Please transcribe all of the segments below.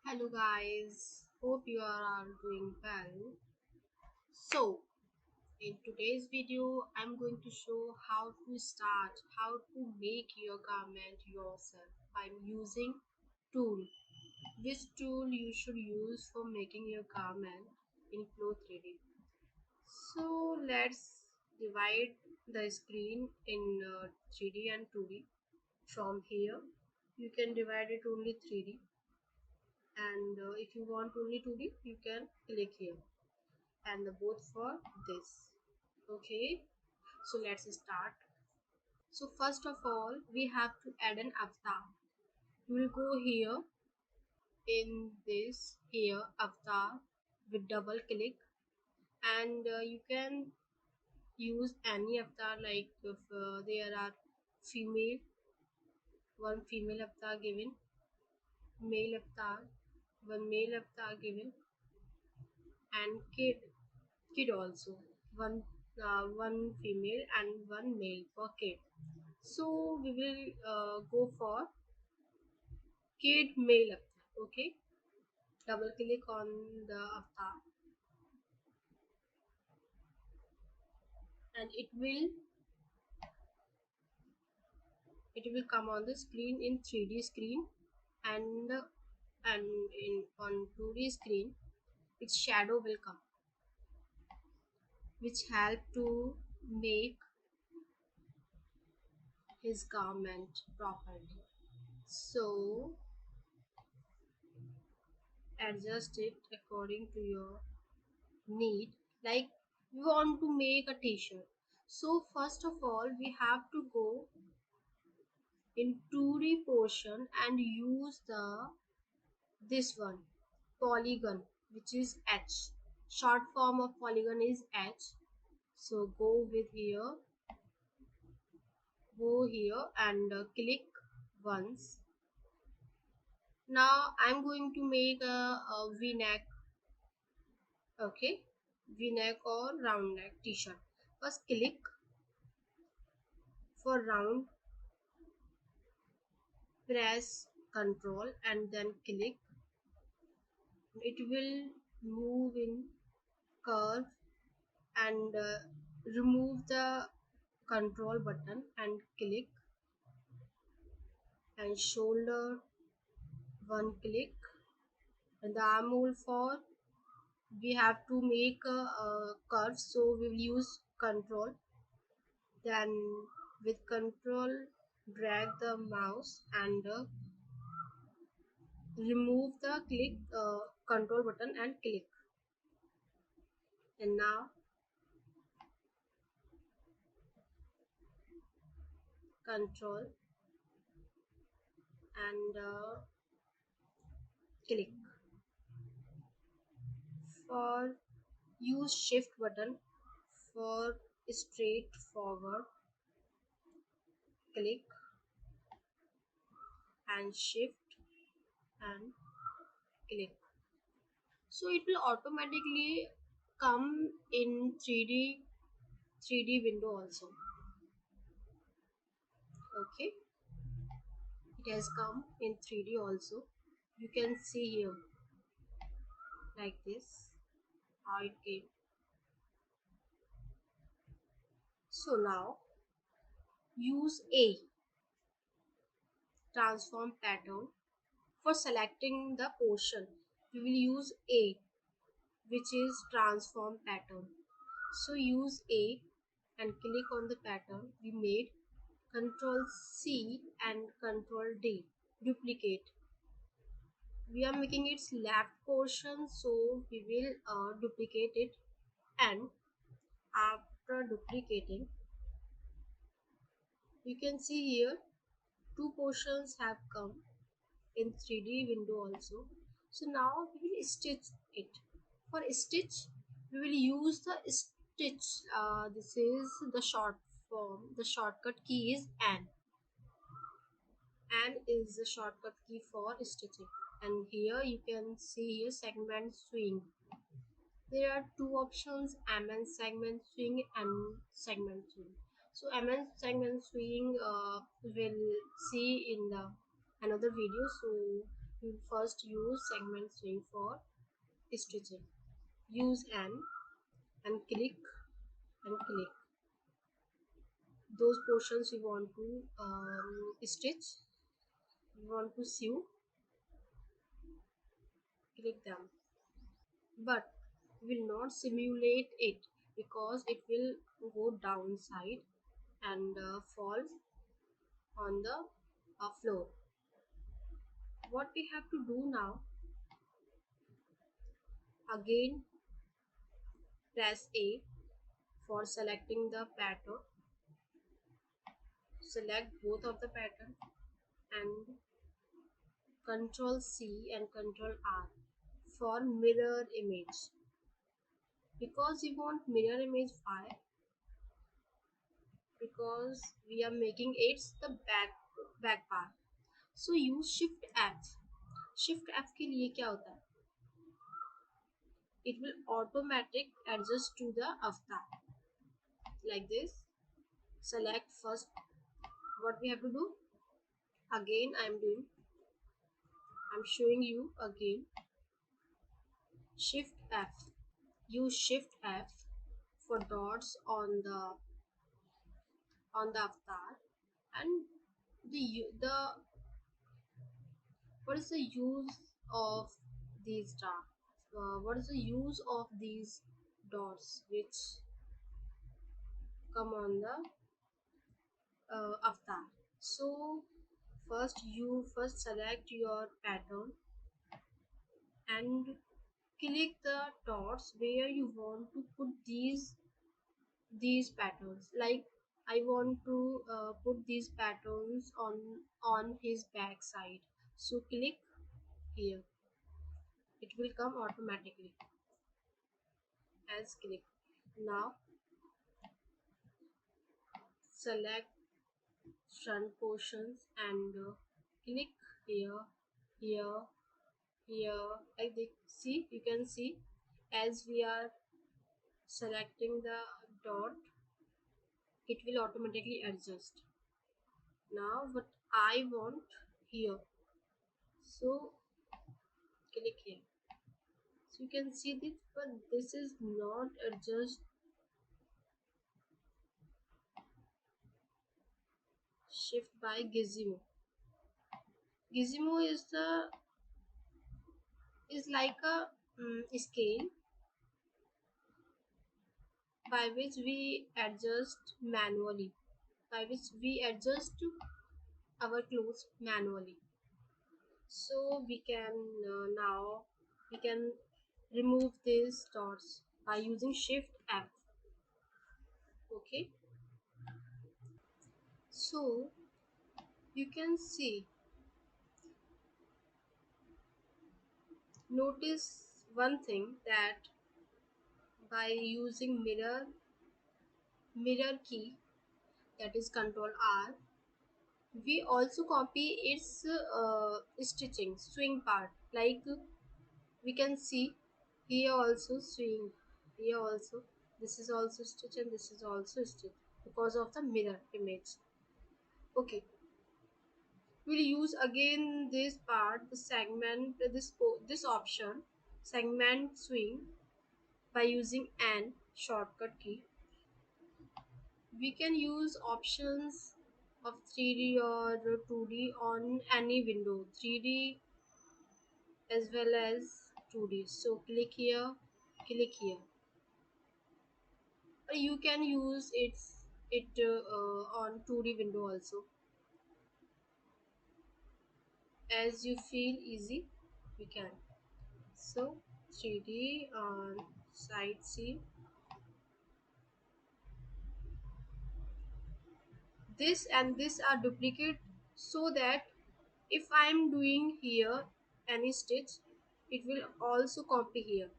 Hello guys, hope you are all doing well. So, in today's video, I'm going to show how to make your garment yourself by using tool. Which tool you should use for making your garment in clo3d. So, let's divide the screen in 3D and 2D. From here, you can divide it only 3D, and if you want only 2D, you can click here and the both for this. Okay, so let's start. So first of all, we have to add an avatar. You will go here in this here avatar with double click, and you can use any avatar. Like if there are female, one female avatar given, male avatar, one male avatar given, and kid also, one female and one male for kid. So we will go for kid male avatar. Okay, double click on the avatar and it will come on the screen in 3D screen, and in on 2D screen its shadow will come, which help to make his garment properly. So adjust it according to your need. Like we want to make a t-shirt, so first of all we have to go in 2D portion and use the this one polygon, which is H. Short form of polygon is H. So go here and click once. Now I'm going to make a v-neck. Okay, v-neck or round neck t-shirt. First click for round, press Ctrl and then click. It will move in curve, and remove the control button and click, and shoulder one click, and the armhole for we have to make a curve, so we will use control, then with control drag the mouse and remove the click control button and click, and now control and click. For use shift button for straight forward, click and shift and click, so it will automatically come in 3D window also. Okay, it has come in 3D also. You can see here like this how it came. So now use A, transform pattern. For selecting the portion, we will use A, which is transform pattern. So use A and click on the pattern we made. Control C and Control D, duplicate. We are making its left portion, so we will duplicate it, and after duplicating you can see here two portions have come in 3D window also. So now we will stitch it. For stitch we will use the stitch, this is the short form, the shortcut key is N. N is the shortcut key for stitching, and here you can see here segment swing. There are two options, MN segment swing and segment swing. So MN segment swing will see in the another video. So You first use segment swing for stitching. Use N and click those portions you want to stitch, you want to sew, click them. But will not simulate it because it will go downside and fall on the floor. What we have to do now, again press A for selecting the pattern. Select both of the pattern and Control C and Control R for mirror image. Because we want mirror image, why? Because we are making it's the back part. So use Shift F. Shift F के लिए क्या होता है? It will automatic adjust to the avatar like this. Select first what we have to do. Again I'm showing you again. Shift F. Use Shift F for dots on the avatar and the what is the use of these dots? What is the use of these dots which come on the avatar? So first select your pattern and click the dots where you want to put these patterns. Like I want to put these patterns on his back side. So click here. It will come automatically as click. Now select front portions and click here, here, here. Like they see, you can see as we are selecting the dot, it will automatically adjust. Now what I want here, so click here. So you can see this, but this is not adjust. Shift by Gizmo. Gizmo is like a scale by which we adjust manually, by which we adjust our clothes manually. So we can now we can remove these dots by using Shift F. Okay, so you can see, notice one thing that by using mirror key, that is Control R, we also copy its stitching swing part. Like we can see here also swing, here also this is also stitch and this is also stitch because of the mirror image. Okay, we'll use again this part, the segment, this option segment swing by using N shortcut key. We can use options of 3D or 2D on any window, 3D as well as 2D. So click here. Or you can use it on 2D window also, as you feel easy. You can. So 3D on side C. This and this are duplicate, so that if I am doing here any stitch, it will also copy here.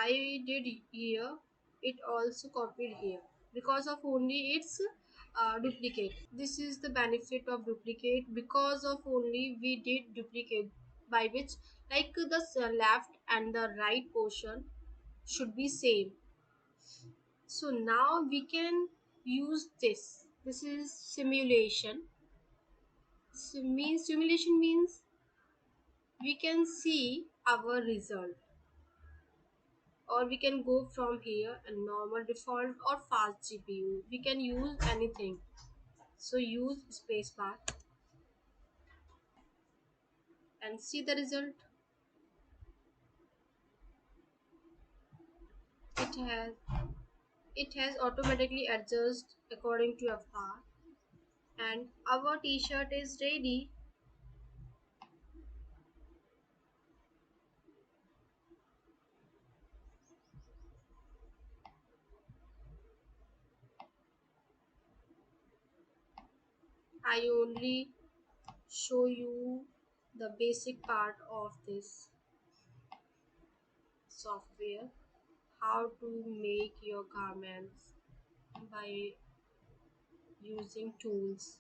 I did here, it also copied here because of only its duplicate. This is the benefit of duplicate, because of only we did duplicate, by which like the left and the right portion should be same. So now we can use this is simulation. Simulation means we can see our result, or we can go from here and normal, default or fast GPU. We can use anything. So use spacebar and see the result. It has it has automatically adjusted according to avatar, and our t-shirt is ready. I only show you the basic part of this software, how to make your garments by using tools.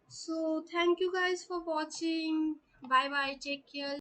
So thank you guys for watching. Bye bye, take care.